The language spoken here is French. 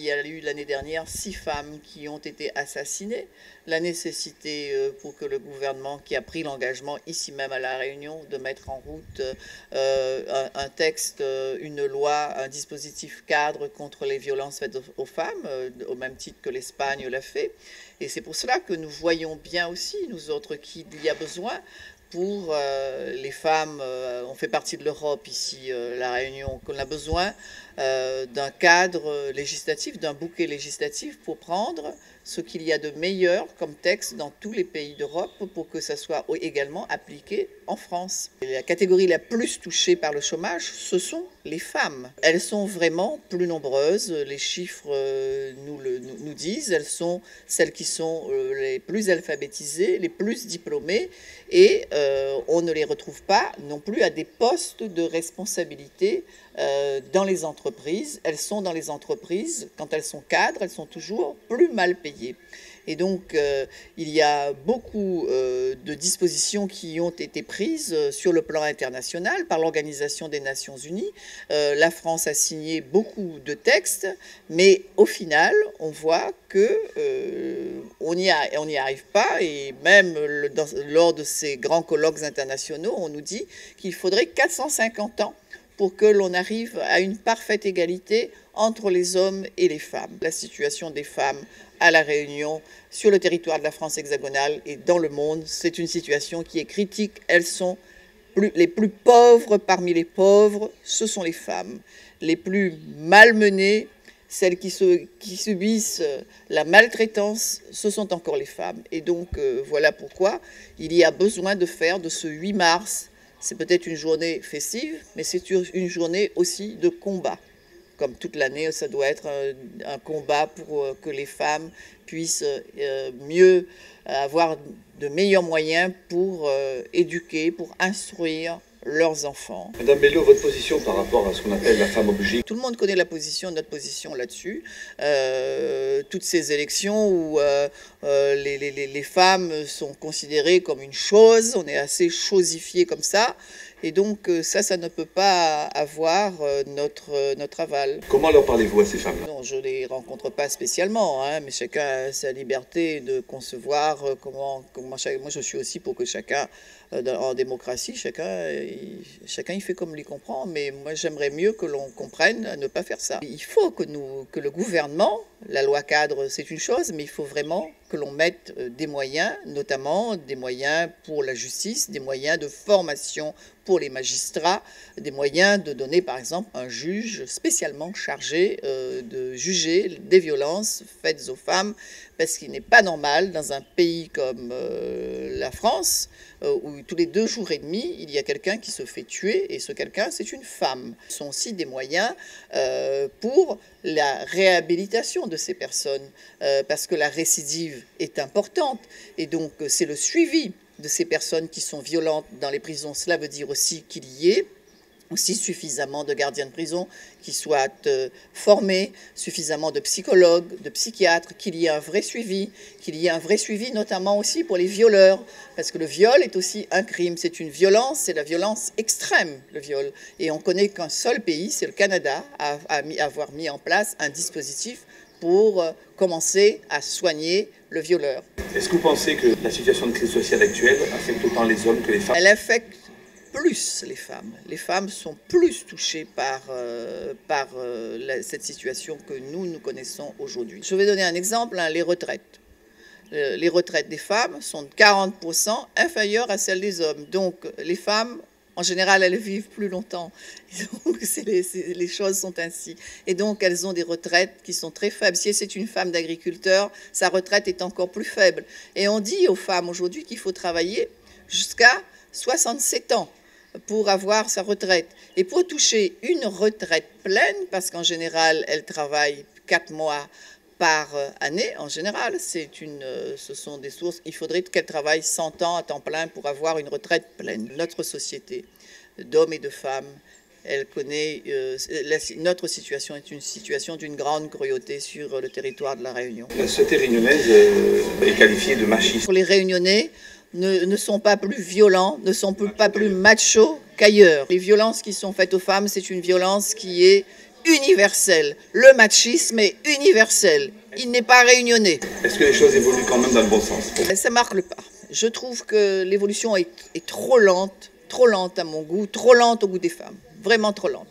y a eu l'année dernière 6 femmes qui ont été assassinées. La nécessité pour que le gouvernement, qui a pris l'engagement ici même à La Réunion de mettre en route un texte, une loi, un dispositif cadre contre les violences faites aux femmes, au même titre que l'Espagne l'a fait. Et c'est pour cela que nous voyons bien aussi, nous autres, qu'il y a besoin pour les femmes, on fait partie de l'Europe ici, La Réunion, qu'on a besoin d'un cadre législatif, d'un bouquet législatif pour prendre ce qu'il y a de meilleur comme texte dans tous les pays d'Europe pour que ça soit également appliqué en France. La catégorie la plus touchée par le chômage, ce sont les femmes. Elles sont vraiment plus nombreuses, les chiffres nous disent, elles sont celles qui sont les plus alphabétisées, les plus diplômées, et on ne les retrouve pas non plus à des postes de responsabilité dans les entreprises. Elles sont dans les entreprises, quand elles sont cadres, elles sont toujours plus mal payées. Et donc, il y a beaucoup de dispositions qui ont été prises sur le plan international par l'Organisation des Nations Unies. La France a signé beaucoup de textes, mais au final, on voit que on n'y arrive pas. Et même lors de ces grands colloques internationaux, on nous dit qu'il faudrait 450 ans pour que l'on arrive à une parfaite égalité entre les hommes et les femmes. La situation des femmes à La Réunion, sur le territoire de la France hexagonale et dans le monde, c'est une situation qui est critique. Elles sont les plus pauvres parmi les pauvres, ce sont les femmes. Les plus malmenées, celles qui subissent la maltraitance, ce sont encore les femmes. Et donc, voilà pourquoi il y a besoin de faire de ce 8 mars, c'est peut-être une journée festive, mais c'est une journée aussi de combat. Comme toute l'année, ça doit être un combat pour que les femmes puissent mieux avoir de meilleurs moyens pour éduquer, pour instruire leurs enfants. Madame Bello, votre position par rapport à ce qu'on appelle la femme objet? Tout le monde connaît notre position là-dessus. Toutes ces élections où les femmes sont considérées comme une chose, on est assez chosifié comme ça. Et donc ça ne peut pas avoir notre aval. Comment leur parlez-vous à ces femmes? Non, je ne les rencontre pas spécialement, hein, mais chacun a sa liberté de concevoir comment moi je suis aussi pour que chacun, en démocratie, chacun il fait comme il comprend, mais moi j'aimerais mieux que l'on comprenne à ne pas faire ça. Il faut que le gouvernement, la loi cadre c'est une chose, mais il faut vraiment que l'on mette des moyens, notamment des moyens pour la justice, des moyens de formation pour les magistrats, des moyens de donner par exemple un juge spécialement chargé de juger des violences faites aux femmes, parce qu'il n'est pas normal dans un pays comme la France, où tous les 2 jours et demi, il y a quelqu'un qui se fait tuer, et ce quelqu'un, c'est une femme. Ce sont aussi des moyens pour la réhabilitation de ces personnes, parce que la récidive est importante, et donc c'est le suivi de ces personnes qui sont violentes dans les prisons. Cela veut dire aussi qu'il y ait aussi suffisamment de gardiens de prison qui soient formés, suffisamment de psychologues, de psychiatres, qu'il y ait un vrai suivi, notamment aussi pour les violeurs, parce que le viol est aussi un crime, c'est une violence, c'est la violence extrême, le viol. Et on connaît qu'un seul pays, c'est le Canada, à avoir mis en place un dispositif pour commencer à soigner le violeur. Est-ce que vous pensez que la situation de crise sociale actuelle affecte autant les hommes que les femmes? Elle affecte plus les femmes. Les femmes sont plus touchées par cette situation que nous connaissons aujourd'hui. Je vais donner un exemple, les retraites. Les retraites des femmes sont de 40% inférieures à celles des hommes. Donc les femmes, en général, elles vivent plus longtemps. Donc, les choses sont ainsi. Et donc, elles ont des retraites qui sont très faibles. Si c'est une femme d'agriculteur, sa retraite est encore plus faible. Et on dit aux femmes aujourd'hui qu'il faut travailler jusqu'à 67 ans pour avoir sa retraite. Et pour toucher une retraite pleine, parce qu'en général, elles travaillent 4 mois par année, en général, ce sont des sources. Il faudrait qu'elle travaille 100 ans à temps plein pour avoir une retraite pleine. Notre société d'hommes et de femmes, elle connaît, notre situation est une situation d'une grande cruauté sur le territoire de la Réunion. La société réunionnaise est qualifiée de machiste. Pour les Réunionnais, ne sont pas plus violents, ne sont pas plus machos qu'ailleurs. Les violences qui sont faites aux femmes, c'est une violence qui est universel. Le machisme est universel. Il n'est pas réunionnais. Est-ce que les choses évoluent quand même dans le bon sens? Ça marque le pas. Je trouve que l'évolution est trop lente à mon goût, trop lente au goût des femmes, vraiment trop lente.